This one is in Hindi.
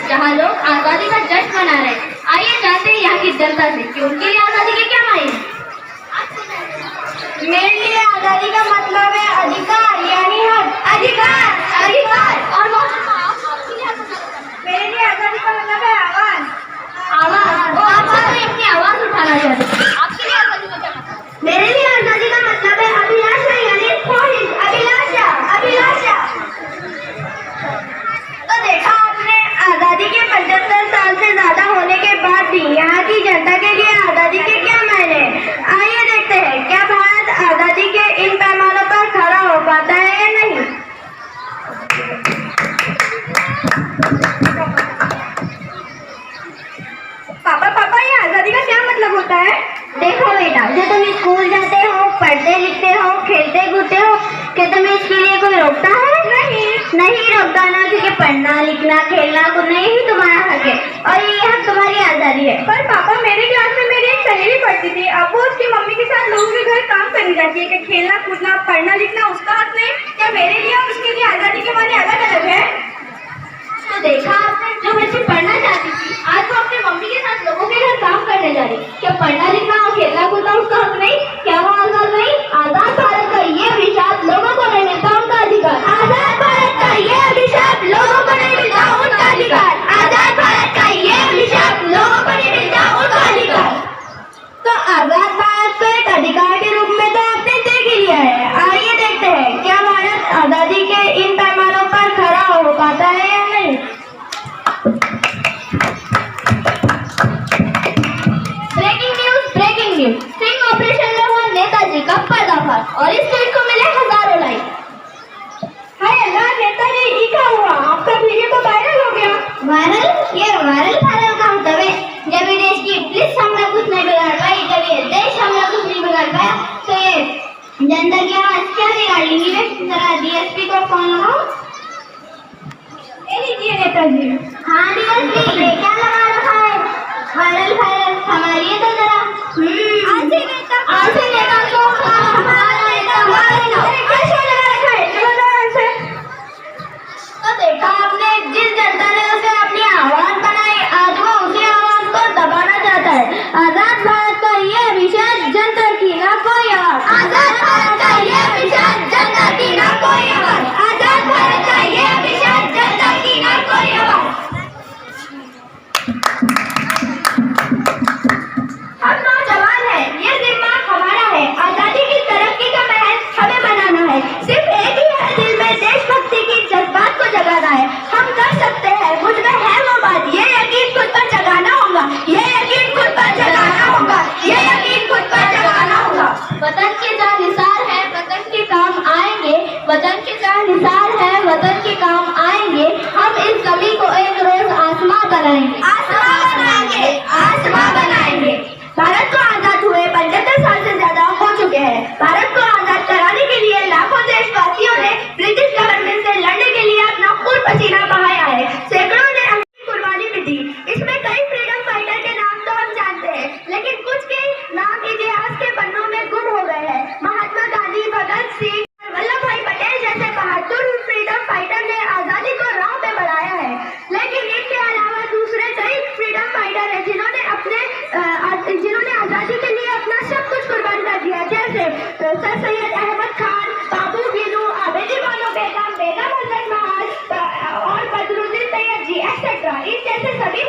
जहाँ लोग आजादी का जश्न मना रहे हैं। आइए जानते हैं यहाँ की जनता से कि उनके लिए आजादी के क्या मायने हैं। मेरे लिए आजादी का मतलब है अधिकार, यानी हक। अधिकार, अधिकार। और वो मेरे लिए आजादी का मतलब है आवाज। आवाज, वो आप अपनी आवाज उठाना चाहते हैं। आपके लिए आजादी का क्या मतलब? मेरे लिए आजादी का मतलब है अभिलाषा, यानी ख्वाहिश, अभिलाषा, अभिलाषा। तो देखा आपने, आजादी के 75 साल से ज्यादा होने के बाद भी यहाँ की जनता के लिए आजादी के क्या मायने। आइए देखते हैं, क्या भारत आजादी के इन पैमानों पर खड़ा हो पाता है या नहीं। पापा ये आजादी का क्या मतलब होता है। देखो बेटा, जो तुम स्कूल जाते हो, पढ़ते लिखते हो, खेलते कूदते हो, क्या तुम्हें इसके लिए कोई रोकता है। नहीं रोकता ना, क्योंकि पढ़ना लिखना खेलना कूदना यही तुम्हारा हक है और ये हक तुम्हारी आजादी है। पर पापा, मेरे क्लास में मेरी एक सहेली पढ़ती थी, अब वो उसकी मम्मी के साथ लोगों के घर काम करने जाती है कि खेलना कूदना पढ़ना लिखना उसका हक नहीं। क्या मेरे लिए और उसके लिए आजादी के मायने अलग अलग है। तो देखा आपने, जो बच्ची पढ़ना चाहती थी आज वो अपनी मम्मी के साथ लोगों के घर काम करने जा रही। क्या पढ़ना लिखना और खेलना कूदना उसका हक नहीं? क्या वो आजाद नहीं? आजाद भारत का ये अभिशाप लोगों को नहीं मिलता उनका अधिकार। आजाद भारत का ये अभिशाप लोगों को नहीं मिलता उनका अधिकार। आजाद भारत का ये अभिशाप लोगों को नहीं मिलता उनका अधिकार। तो आजाद भारत को एक अधिकार के रूप में तो आपने देख ही लिया है। आइए देखते हैं, क्या भारत आजादी के इन पैमानों पर खड़ा हो पाता है या नहीं। ब्रेकिंग न्यूज, स्टिंग ऑपरेशन में हुआ नेताजी का पर्दाफाश और इस ट्वीट को मिले हजारों लाइक। हाय अल्लाह, नेताजी ये क्या हुआ, आपका वीडियो तो वायरल हो गया। वायरल का मतलब है जब ये देश की पुलिस हमला कुछ नहीं बिगाड़ पाई, जब ये देश हमला कुछ नहीं बिगाड़ पाया, तो ये जनता की आवाज क्या बिगाड़ लेंगी। जरा डीएसपी को फोन लगाओ। लीजिए नेताजी। हाँ डीएसपी, क्या लगा रखा है। वायरल संभालिए तो जरा। आसे नेता को हमारा नेता कैसे लगा रखा है। तो देखा आपने, जिस जनता ने उसे अपनी आवाज बनाई, आज वो उसी आवाज को दबाना चाहता है। आजाद भारत का ये अभिषेक जनता की ना कोई आवाज। आजाद भारत का ये अभिषेक जनता की ना कोई आवाज। आजाद भारत का ये अभिषेक जनता की ना कोई आवाज। हम नौजवान हैं, ये जिम्मा हमारा है। आजादी की तरक्की का महल हमें बनाना है। सिर्फ एक ही है दिल में देशभक्ति की जज्बात को जगाना है। हम कर सकते हैं, मुझ में है वो बात। ये यकीन खुद पर जगाना होगा। ये यकीन खुद पर जगाना होगा। ये यकीन खुद पर जगाना होगा। वतन के जहाँ निसार है वतन के काम आएंगे। वतन के जहाँ निसार है वतन के काम आएंगे। हम इस जमी को एक रोज आसमां बनाएंगे। आसमां बनाएंगे, आसमां बनाएंगे। भारत को आजाद हुए 75 साल से ज्यादा हो चुके हैं। भारत को आजाद कराने के लिए लाखों देशवासियों ने ब्रिटिश गवर्नमेंट से लड़ने के लिए अपना खून पसीना बहाया है। सैकड़ों ने अपनी कुर्बानी भी दी। इसमें कई फ्रीडम फाइटर के नाम तो हम जानते हैं, लेकिन कुछ के नाम इतिहास के पन्नों में गुम हो गए हैं। महात्मा गांधी, भगत सिंह, वल्लभ भाई पटेल जैसे बहादुर फ्रीडम फाइटर ने आजादी को राह पे बढ़ाया है। लेकिन इनके अलावा दूसरे कई फ्रीडम फाइटर हैं जिन्होंने आजादी के लिए अपना सब कुछ कुर्बान कर दिया, जैसे सर सैयद अहमद खान, बाबू गिलू, आबेदी बानो बेगम, बेगम हसन महल और बदरुद्दीन तैयब जी एक्सेट्रा। इन जैसे सभी